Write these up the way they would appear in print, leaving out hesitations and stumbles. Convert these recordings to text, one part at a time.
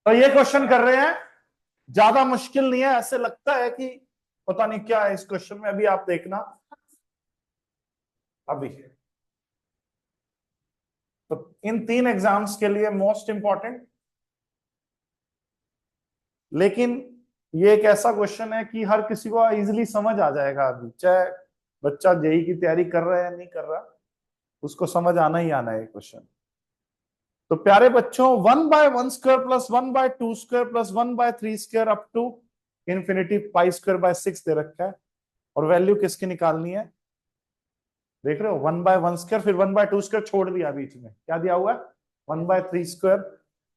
तो ये क्वेश्चन कर रहे हैं, ज्यादा मुश्किल नहीं है, ऐसे लगता है कि पता नहीं क्या है इस क्वेश्चन में। अभी आप देखना, अभी तो इन 3 एग्जाम्स के लिए मोस्ट इंपॉर्टेंट, लेकिन ये एक ऐसा क्वेश्चन है कि हर किसी को इजीली समझ आ जाएगा। अभी चाहे बच्चा जेई की तैयारी कर रहा है या नहीं कर रहा, उसको समझ आना ही आना है क्वेश्चन। तो प्यारे बच्चों, 1/1² plus 1/2² plus 1/3² up to infinity π² 6 दे रखा है, और वैल्यू किसकी निकालनी है? देख रहे हो, 1/1² फिर 1/2² छोड़ दिया बीच में, क्या दिया हुआ है? 1/3²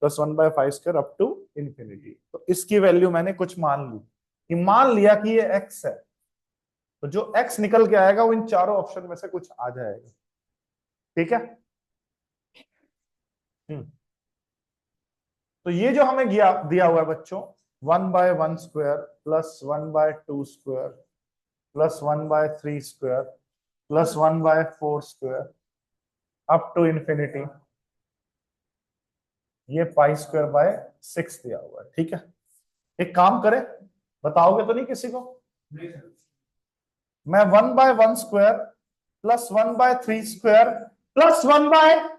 प्लस 1/5² अप टू इंफिनिटी। तो इसकी वैल्यू मैंने कुछ मान ली, कि मान लिया कि ये x है, तो जो x निकल के आएगा वो इन चारों ऑप्शन में से कुछ आ जाएगा। ठीक है। हम्म। तो ये जो हमें दिया हुआ है बच्चों, 1/1² plus 1/2² plus 1/3² plus 1/4² up to infinity, ये π²/6 दिया हुआ है। ठीक है, एक काम करें, बताओगे तो नहीं किसी को? मैं 1/1² plus 1/3² plus 1/π²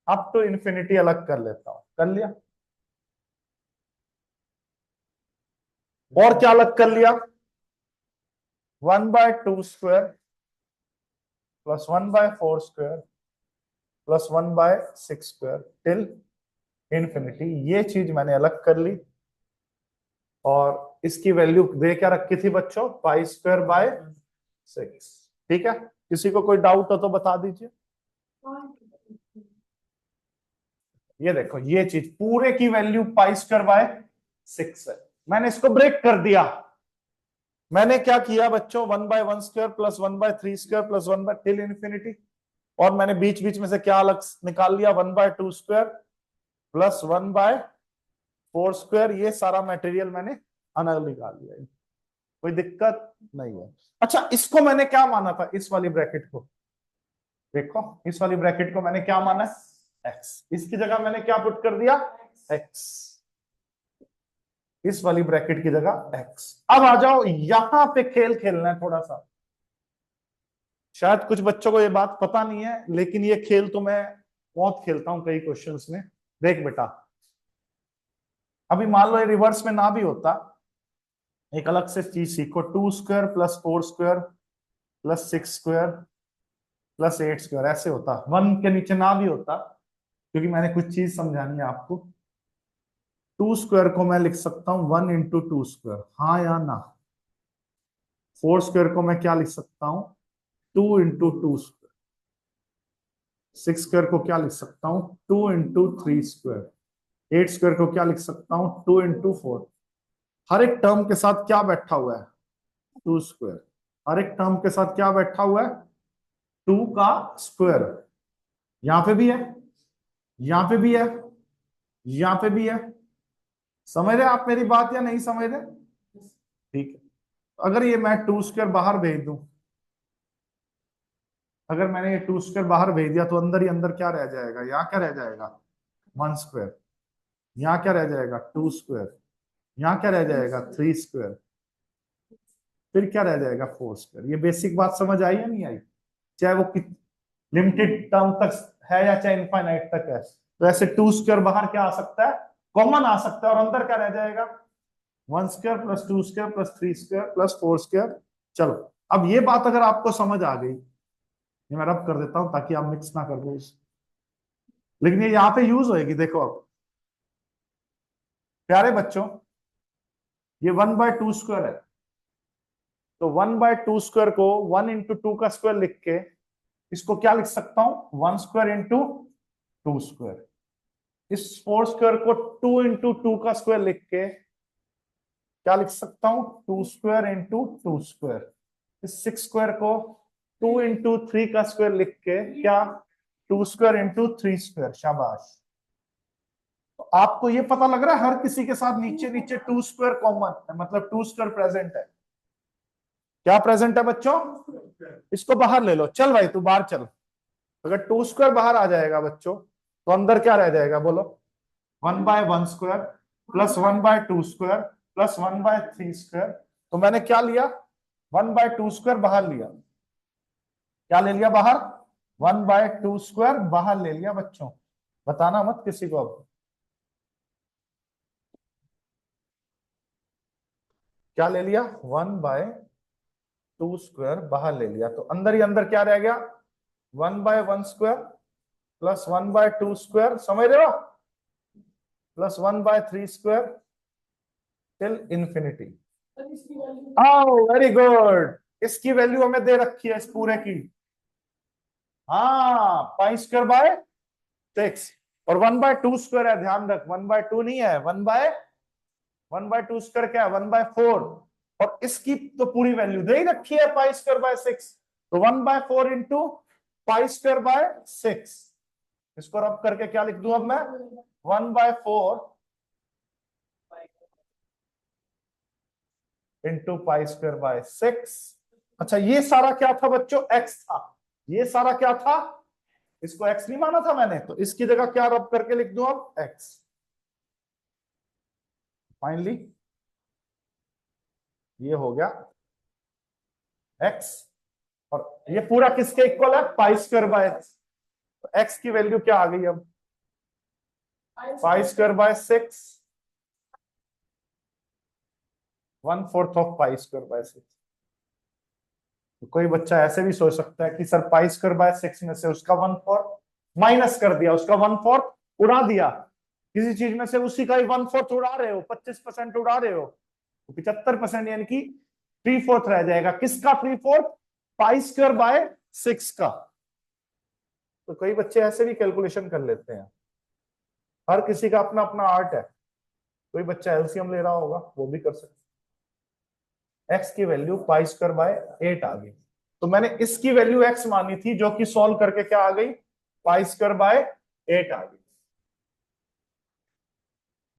up to infinity अलग कर लेता हूं। कर लिया। और क्या अलग कर लिया? 1/2² प्लस 1/4² प्लस 1/6² टिल इंफिनिटी, ये चीज मैंने अलग कर ली। और इसकी वैल्यू दे क्या रखी थी बच्चों? π²/6। ठीक है, किसी को कोई डाउट हो तो बता दीजिए। ये देखो, ये चीज पूरे की वैल्यू π²/6 है। मैंने इसको ब्रेक कर दिया। मैंने क्या किया बच्चों? 1/1² प्लस 1/3² प्लस 1 टिल इंफिनिटी, और मैंने बीच बीच में से क्या अलग निकाल लिया? 1/2² प्लस 1/4²। ये सारा मटेरियल मैंने अलग निकाल लिया, कोई दिक्कत नहीं है। अच्छा, इसको मैंने क्या माना था? इस वाली ब्रैकेट को देखो, इस वाली ब्रैकेट को मैंने क्या माना है? एक्स। इसकी जगह मैंने क्या पुट कर दिया? एक्स। इस वाली ब्रैकेट की जगह एक्स। अब आ जाओ, यहां पे खेल खेलना है थोड़ा सा। शायद कुछ बच्चों को ये बात पता नहीं है, लेकिन ये खेल तो मैं बहुत खेलता हूं कई क्वेश्चंस में। देख बेटा, अभी मान लो ये रिवर्स में ना भी होता, एक अलग से चीज सीखो। 2² प्लस 4² प्लस 6² प्लस 8² ऐसे होता, 1 के नीचे ना भी होता, क्योंकि मैंने कुछ चीज समझानी है आपको। 2² को मैं लिख सकता हूं 1 × 2², हाँ या ना? 4² को मैं क्या लिख सकता हूं? 2 × 2²। 6² को क्या लिख सकता हूं? 2 × 3²। 8² को क्या लिख सकता हूं? 2 × 4। हर एक टर्म के साथ क्या बैठा हुआ है? 2²। हर एक टर्म के साथ क्या बैठा हुआ है? 2 का स्क्वायर। यहां पे भी है, यहां पे भी है, यहां पे भी है। समझ रहे आप मेरी बात या नहीं समझ रहे? ठीक है, अगर ये मैं 2² बाहर भेज दूं, अगर मैंने ये 2² बाहर भेज दिया, तो अंदर ही अंदर क्या रह जाएगा? यहाँ क्या रह जाएगा? 1²। यहाँ क्या रह जाएगा? 2²। यहाँ क्या रह जाएगा? 3²। फिर क्या रह जाएगा? 4²। ये बेसिक बात समझ आई या नहीं आई? चाहे वो लिमिटेड टर्म तक है या चाहे इनफाइनाइट तक है, तो ऐसे 2² बाहर क्या आ सकता है? कॉमन आ सकता है, और अंदर क्या रह जाएगा? 1² प्लस 2² प्लस 3² प्लस 4²। चलो, अब ये बात अगर आपको समझ आ गई, ये मैं रब कर देता हूं ताकि आप मिक्स ना कर दो लेकिन ये यहाँ पे यूज होएगी। देखो अब प्यारे बच्चों, ये 1/2² है, तो 1/2² को 1 × 2 का स्क्वायर लिख के इसको क्या लिख सकता हूं? 1² × 2²। इस 4² को 2 × 2 का स्क्वायर लिख के क्या लिख सकता हूं? 2² × 2²। इस 6² को 2 × 3 का स्क्वायर लिख के क्या? 2² × 3²। शाबाश। तो आपको ये पता लग रहा है, हर किसी के साथ नीचे नीचे 2² कॉमन है, मतलब 2² प्रेजेंट है। क्या प्रेजेंट है बच्चों? इसको बाहर ले लो। चल भाई तू बाहर चल। अगर 2² बाहर आ जाएगा बच्चों, तो अंदर क्या रह जाएगा बोलो, 1/1² प्लस 1/2² प्लस 1/3²। तो मैंने क्या लिया, 1/2² बाहर लिया। क्या ले लिया बाहर, 1/2² बाहर ले लिया बच्चों। बताना मत किसी को। अब क्या ले लिया, 1/2² बाहर ले लिया। तो अंदर ही अंदर क्या रह गया, 1/1² प्लस 1/2², समझ रहे हो, प्लस 1/3² टिल इंफिनिटी। आओ वेरी गुड, इसकी वैल्यू हमें दे रखी है इस पूरे की। हाँ, π²/6। और 1/2² है, ध्यान रख, 1/2 नहीं है, 1/2² क्या है, 1/4। और इसकी तो पूरी वैल्यू दे ही रखी है π²/6। तो 1/4 इंटू π²/6। इसको रब करके क्या लिख दूं अब मैं, 1/4 इंटू π²/6। अच्छा, ये सारा क्या था बच्चों, x था। ये सारा क्या था, इसको x नहीं माना था मैंने, तो इसकी जगह क्या रब करके लिख दूं अब, x। फाइनली ये हो गया x, और ये पूरा किसके इक्वल है, π²/x। तो x की वैल्यू क्या आ गई अब, π²/6, 1/4 ऑफ π²/6। तो कोई बच्चा ऐसे भी सोच सकता है कि सर π²/6 में से उसका 1/4 माइनस कर दिया, उसका 1/4 उड़ा दिया, किसी चीज में से उसी का ही 1/4 उड़ा रहे हो, 25% उड़ा रहे हो, तो 75% यानी कि 3/4 रह जाएगा। किसका 3/4, π²/6 का। तो कई बच्चे ऐसे भी कैलकुलेशन कर लेते हैं। हर किसी का अपना अपना आर्ट है। कोई बच्चा एलसीएम ले रहा होगा, वो भी कर सकता है। x की वैल्यू π²/8 आ गई। तो मैंने इसकी वैल्यू x मानी थी, जो कि सॉल्व करके क्या आ गई, π²/8 आ गई।